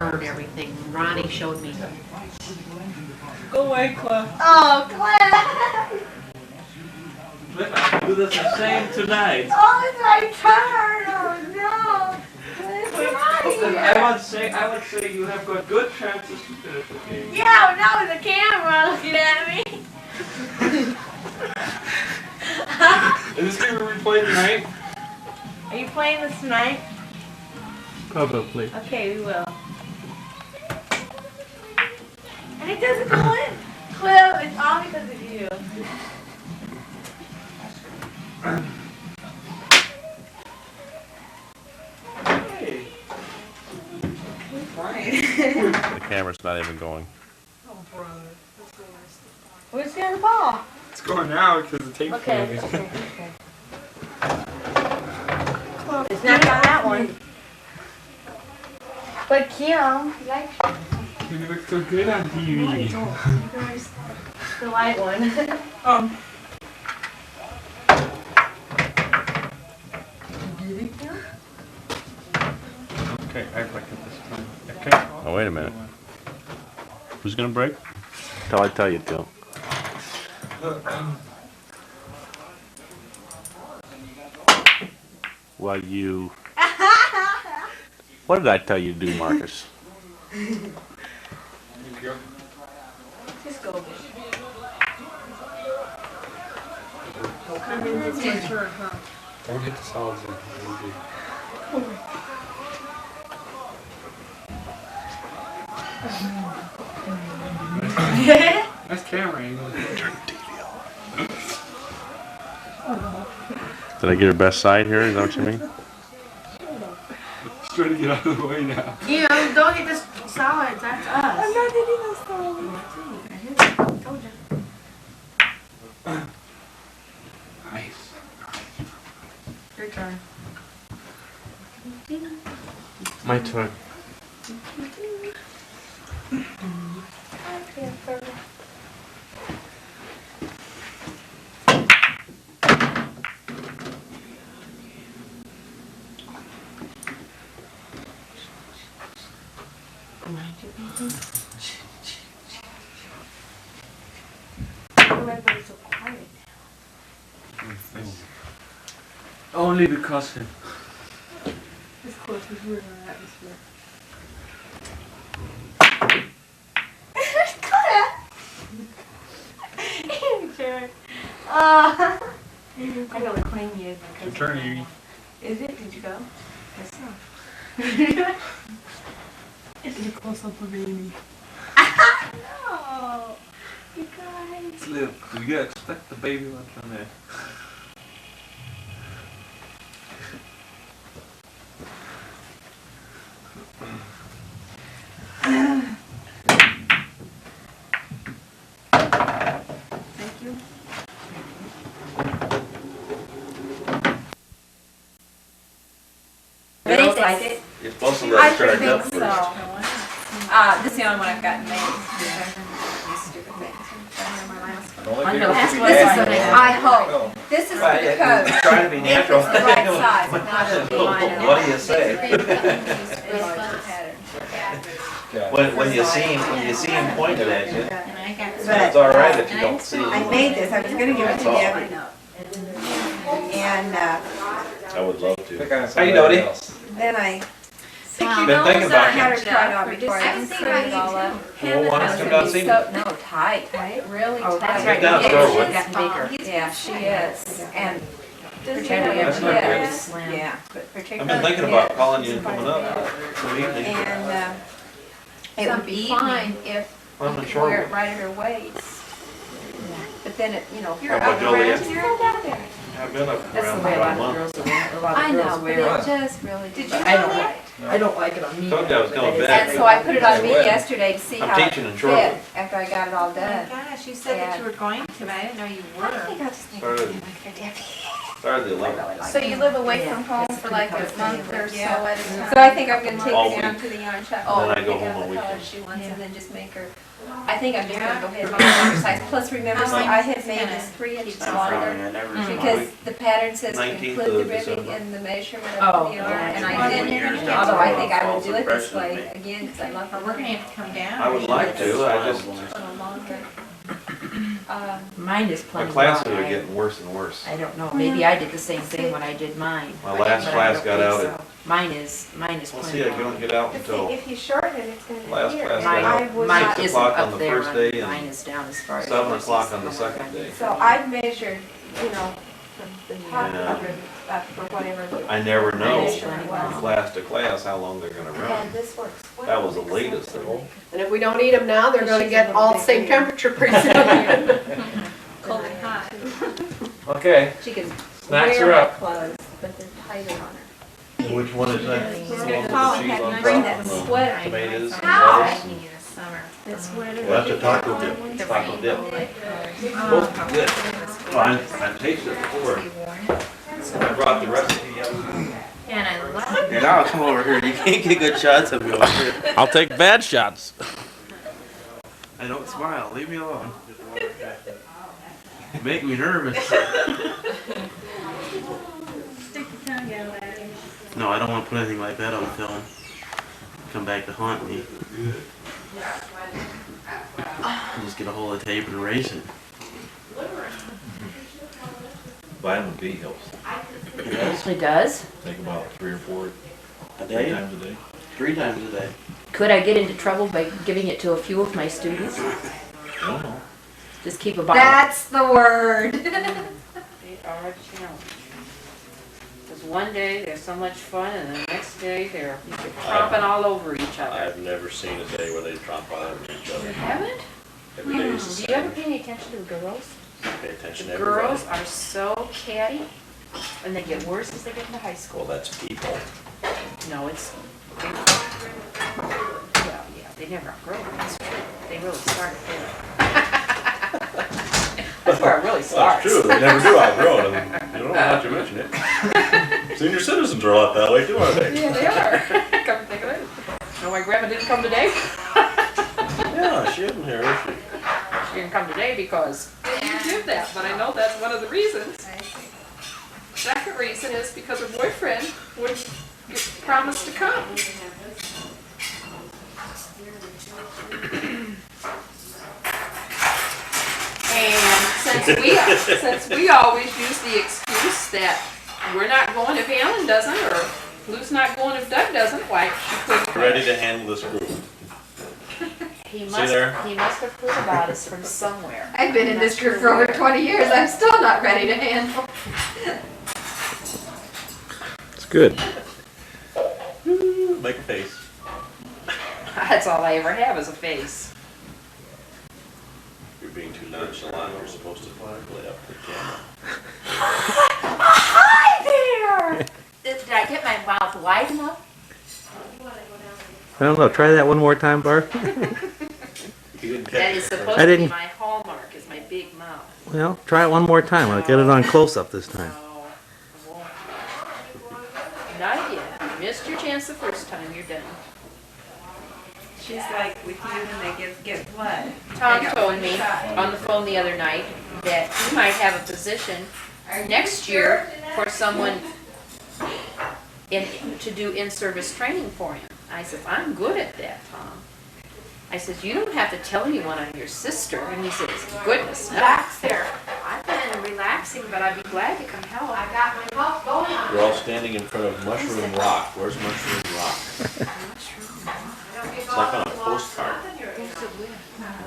and everything. Ronnie showed me. Go away, Cliff. Oh, Cliff! Cliff, do the same tonight. Oh, it's my turn! Oh no! Cliff, I would say you have got good chances to finish the game. yeah, now with the camera looking at me. Is this game we play tonight? Are you playing this tonight? Probably. Okay, we will. And it doesn't go in. Cliff, it's all because of you. Hey. The camera's not even going. Oh, brother. That's the worst. Where's the other ball? It's going now because the tape's Okay, moving. okay. It's not on that one. But Kim, you like You look so good on TV. the white one. Okay, act like it this time. Okay. Oh, wait a minute. Who's gonna break? Till I tell you to. Well, you... What did I tell you to do, Marcus? Just go. It's my turn, huh? Don't get the solids in. Nice camera angle. Turn the TV on. Did I get her best side here? Is that what you mean? Just trying to get out of the way now. You know, don't get this solids, that's us. I'm not getting this solid. Told you. Nice. Your turn. My turn. Everybody's so quiet. Only because him. This close is weird in our atmosphere. Sure. I gotta claim you. Your turn, Evie. Is it? Did you go? Yes, sir. It's a close up of Amy. No. You guys. Slip. You gotta expect the baby lunch on there. Thank you. They don't like it. You're supposed to I let it charge think up so. first. This is the only one I've gotten made. These stupid things. I know. This is the thing, I hope. This is for the code. Trying to be If natural. it's the right size, if not, it'll be mine. What do you say? When you see him pointed at you, it's all right if you don't see. I made this, I was gonna give it to Debbie. And I would love to. How you doing? then I Been thinking about had you. her try it on before I I haven't seen it all up. Well, why don't you come down and see me? No, tight. Really Oh, tight. that's right. Down the road. She's gotten bigger. Yeah, she is. And particularly That's if not she good. is. Yeah, but I've particularly. been thinking about calling you and coming up for the evening. and it would be fine if I'm you in could short wear it one. right at her waist. But then it, you know, How about Joliet? you're down there. I've been up That's around the way a about a lot of month. girls are wearing. A lot I of know, girls but wear it it. just really. Did you I don't like. I don't like it on me. Told you I was going but it is- back. And so I put it on me yesterday to see I'm how it teaching in fit Shoreville. after I got it all done. Gosh, you said that you were going to, but I didn't know you I were. think I'll just make Started it for Debbie. Started the I 11th. really like So it. you live away from home for like a month or so at a time? So I think I'm gonna take All her down week. to the yarn shop. Then I and go pick out home on the colors weekends. she wants and then just make her. I think I'm just gonna go ahead and make her size. Plus, remember, see, I had made this 3 inches longer because the pattern says 19th include of the ribbing December. in the measurement Oh, of the yarn, and I yeah. didn't. Yeah. Although I think I would False do it this impression of way me. again because I love her. We're gonna have to come down. I would like to, I just, A little longer. Mine is my plenty classes long. are getting worse and worse. I don't know, maybe I did the same thing when I did mine. My last but I class don't got think out so. at, Mine is well, see, plenty I long. don't get out But see, until if you shorten it, it's gonna last be here. class Mine, got out. would mine not- 6 isn't o'clock on up the there, first day mine and is down as far as. 7 o'clock on the horses second and day. So I've measured, you know, the top Yeah. of it, for whatever. I never know measurement was. class to class how long they're gonna run. And this works well. That was the latest of all. And if we don't eat them now, they're gonna get all the same temperature pretty soon. Cold and hot. Okay, She can snacks are wear my up. clothes, but they're tighter on her. Which one is that? She's The gonna one with call the and cheese have on you bring top that and the sweater. tomatoes and How? lettuce? Well, that's a taco dip. Taco dip. Supposed to be good. Oh, I've tasted it before. I brought the recipe up. And I love Yeah, now come over here. You can't get good shots of me over here. I'll take bad shots. I don't smile. Leave me alone. You make me nervous. Stick your tongue out at him. No, I don't want to put anything like that on film. Come back to haunt me. Just get a hold of the tape and erase it. Vitamin B helps. it. Actually does. Take about 3 or 4 A day? times a day. 3 times a day. Could I get into trouble by giving it to a few of my students? No. Just keep a bottle. That's the word. They are a challenge. Because one day they're so much fun and the next day they're tromping all over each other. I've never seen a day where they tromp all over each You other. haven't? Every day is the Do you ever same. pay any attention to the girls? Pay attention to The everybody. girls are so catty and they get worse as they get into high Well, school. that's people. No, it's, well, yeah, they never outgrow it. That's true. They really start there. That's where it really starts. That's true, they never do outgrow it, and you don't know how to mention it. Senior citizens are a lot that way too, aren't they? Yeah, they are. Come to think of it. No, my grandma didn't come today. Yeah, she isn't here, is she? She didn't come today because you did that, but I know that's one of the reasons. Second reason is because her boyfriend would promise to come. And since we always use the excuse that we're not going if Alan doesn't, or Lou's not going if Doug doesn't, why she couldn't. Ready to handle this group. He See there? must have heard about us from somewhere. I've been in this group for over 20 years. I'm still not ready to handle. It's good. Make a face. That's all I ever have is a face. You're being too nonchalant, you're supposed to play up to the camera. Hi there! Did I get my mouth wide enough? I don't know. Try that one more time, Barb. You didn't That catch is it first. supposed I to be didn't- my hallmark, is my big mouth. Well, try it one more time. I'll get it on close up this time. No, I won't. Not yet. You missed your chance the first time, you're done. She's like with you when they get what? Tom told me on the phone the other night that he might have a position next year for someone to do in-service training for him. I said, I'm good at that, Tom. I said, you don't have to tell anyone I'm your sister. And he says, goodness, no. Relax there. I've been relaxing, but I'd be glad to come help. I got my mouth going on. You're all standing in front of Mushroom Rock. Where's Mushroom Rock? It's like on a postcard.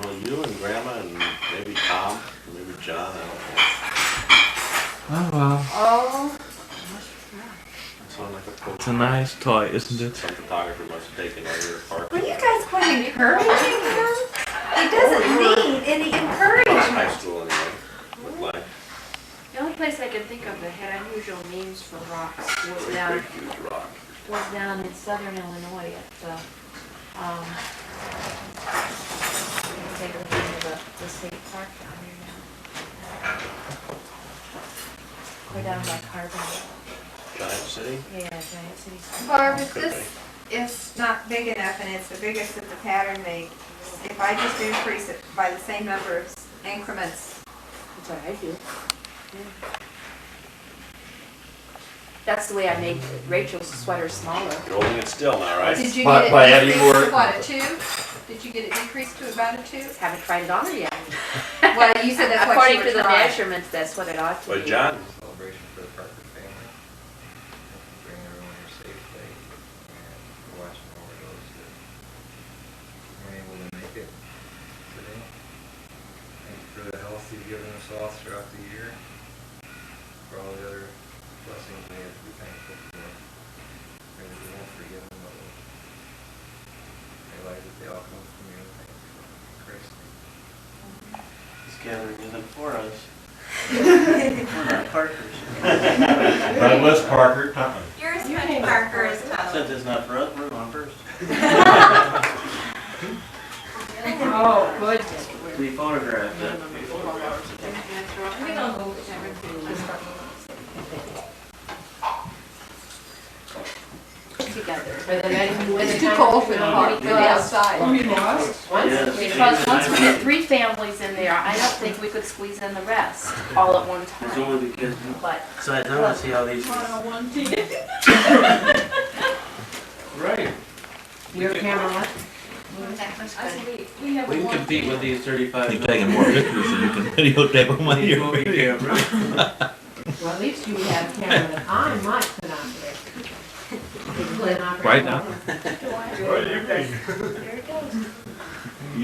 Well, you and Grandma and maybe Tom, or maybe John, I don't know. oh well, Oh, It's on like a postcard. it's a nice toy, isn't it? Some photographer must have taken out of your park. Were you guys quite encouraging him? He doesn't need any encouragement. High school anyway, looked like. the only place I can think of that had unusual names for rocks was Big, down, huge rock. in southern Illinois at the, I can't think of the name of the state park down there now. Quite over down by Carbon. Giant City? Yeah, Giant City. Barb, if this is not big enough and it's the biggest that the pattern makes, if I just increase it by the same number of increments, That's what I do. That's the way I made Rachel's sweater smaller. You're holding it still now, right? did you By- get by it adding decreased more- to what, a 2? Did you get it decreased to about a 2? Haven't tried it on her yet. Well, you said that's what According you to were the trying. measurements, that's what it ought to be. But John, Celebration for the Parker family. Bring everyone here safely and watching over those that weren't able to make it today. Thank you for the health you've given us all throughout the year. For all the other blessings we have to be thankful for. Pray that we won't forget them, but we'll realize that they all come from you. Thank you for Christ. This gathering isn't for us. We're not Parkers. Douglas, Parker, Tutman. Yours, Penny Parker, is Since it's not for us, we're going first. Oh, goodness. We photographed it. Together. It's too cold for the park, go outside. Yes. Because once we get 3 families in there, I don't think we could squeeze in the rest all at one It's time. only because, But besides, I want to see how these. Right. Your camera. We can compete with these 35. Keep taking more pictures so you can videotape them on your movie video. camera. Well, at least you have a camera that I might put on there. Right now.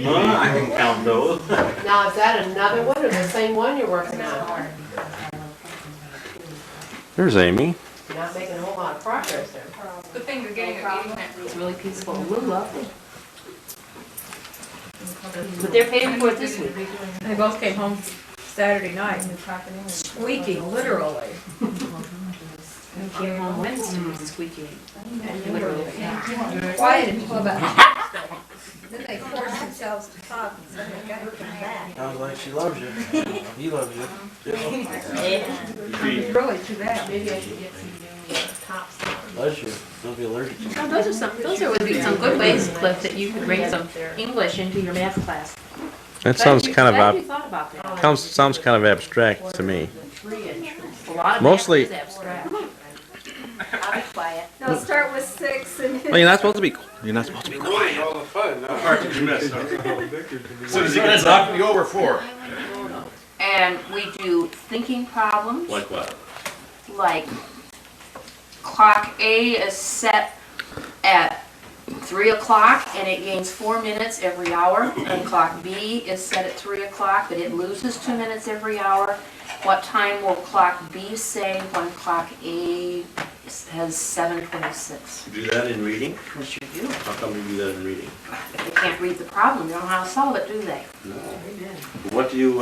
I can count those. Now, is that another one or the same one you're working on? There's Amy. You're not making a whole lot of progress there. Good thing you're getting it's really peaceful. We'll love it. But they're paying for it this week. They both came home Saturday night, squeaking, literally. We came home Wednesday squeaking. Literally. quiet until about. Then they force themselves to talk and then they gotta come back. Sounds like she loves you. He loves you. Really too bad. Maybe I should get some new tops. Loves you. Don't be allergic to Now, those would be some good ways, Cliff, that you could bring some English into your math class. That sounds kind Glad you of thought about that. sounds kind of abstract to me. A lot of Mostly- math is abstract. I'll be quiet. No, start with 6 and. Well, you're not supposed to be quiet. all the fun, no? Part did you miss? So he's gonna knock me over 4. And we do thinking problems, Like what? like clock A is set at 3 o'clock and it gains 4 minutes every hour. And clock B is set at 3 o'clock, but it loses 2 minutes every hour. What time will clock B say when clock A has 7:26? You do that in reading? Yes, you do. How come you do that in reading? If they can't read the problem, they don't know how to solve it, do they? No. What do you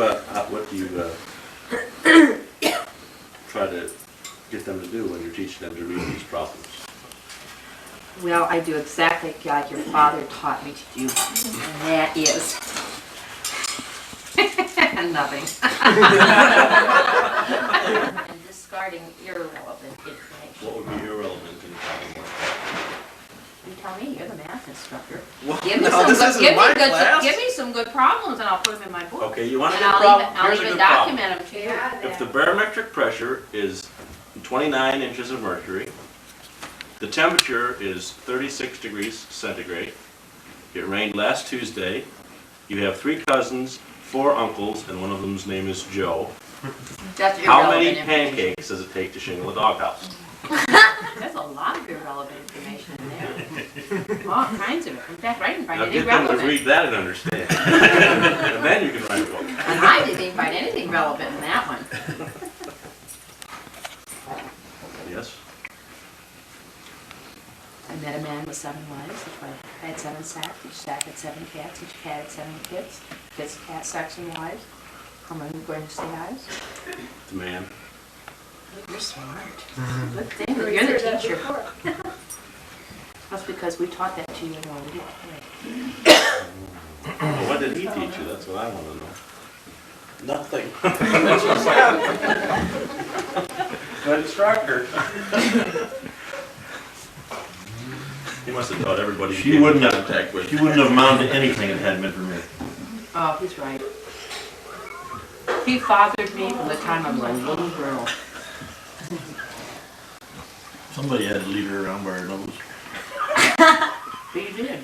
try to get them to do when you're teaching them to read these problems? Well, I do exactly like your father taught me to do, and that is nothing. And discarding irrelevant information. What would be irrelevant in the problem? You tell me, you're the math instructor. Well, Give me no, some this good, isn't give me my good, class. give me some good problems and I'll put them in my book. Okay, you want a And good I'll problem? even, I'll Here's a even good problem. document them to you. If the barometric pressure is 29 inches of mercury, the temperature is 36 degrees centigrade, it rained last Tuesday, you have 3 cousins, 4 uncles, and one of them's name is Joe. That's How many irrelevant information. pancakes does it take to shingle a doghouse? There's a lot of irrelevant information in there. All kinds of it. In fact, I didn't find Now any get them to relevant. read that and understand. And then you can write a book. And I didn't even find anything relevant in that one. Yes? I met a man with 7 wives. Each wife had 7 sacks. Each sack had 7 cats. Each cat had 7 kids. Kids, cats, sacks, and wives. How many are going to say eyes? The man. You're smart. Good thing that you're the teacher. That's because we taught that to you while we didn't play. Well, what did he teach you? That's what I want to know. Nothing. Good instructor. He must have taught everybody. She wouldn't have- contact with. She wouldn't have amounted to anything if it hadn't been for me. Oh, he's right. He fathered me from the time I was a little girl. Somebody had to lead her around by her nose. He did.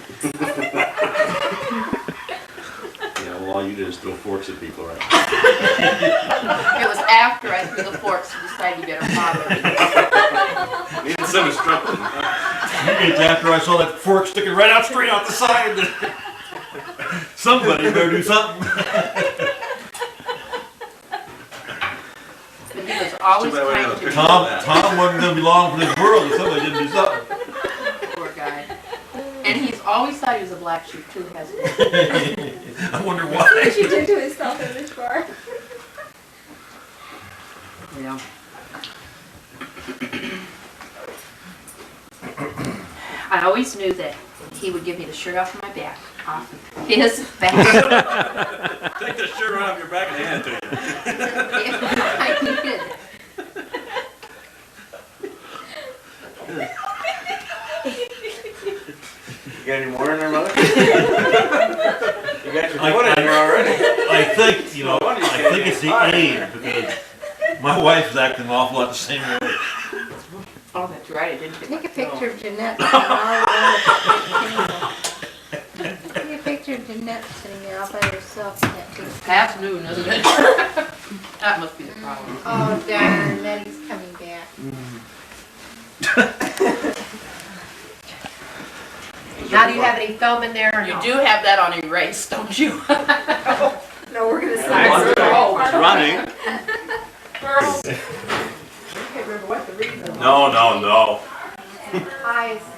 Yeah, well, all you did is throw forks at people, right? It was after I threw the forks to decide you better father me. Needed some instruction. It's after I saw that fork sticking right out straight out the side. Somebody better do something. But he was always Too bad we kind don't to me. picture Tom that. wasn't gonna be long for this world if somebody didn't do something. Poor guy. And he's always thought he was a black sheep too, hasn't he? I wonder What why. did you do to himself in this bar? Yeah. I always knew that he would give me the shirt off my back, off his back. Take the shirt right off your back and hand it to you. I needed it. You got any more in there, mother? You got your foot in there already. I think, you know, No wonder you I can't think get it's the fired. age because my wife's acting an awful lot the same way. Oh, that's right, I didn't get Take a my picture of Jeanette. Take a picture of Jeanette sitting there all by herself. in that big- Past noon, isn't it? That must be the problem. Oh darn, Nettie's coming back. Now, do you have any film in there or You no? do have that on erase, don't you? No, we're gonna see. It's running. Girls. I can't remember what the reason was. No. Eyes.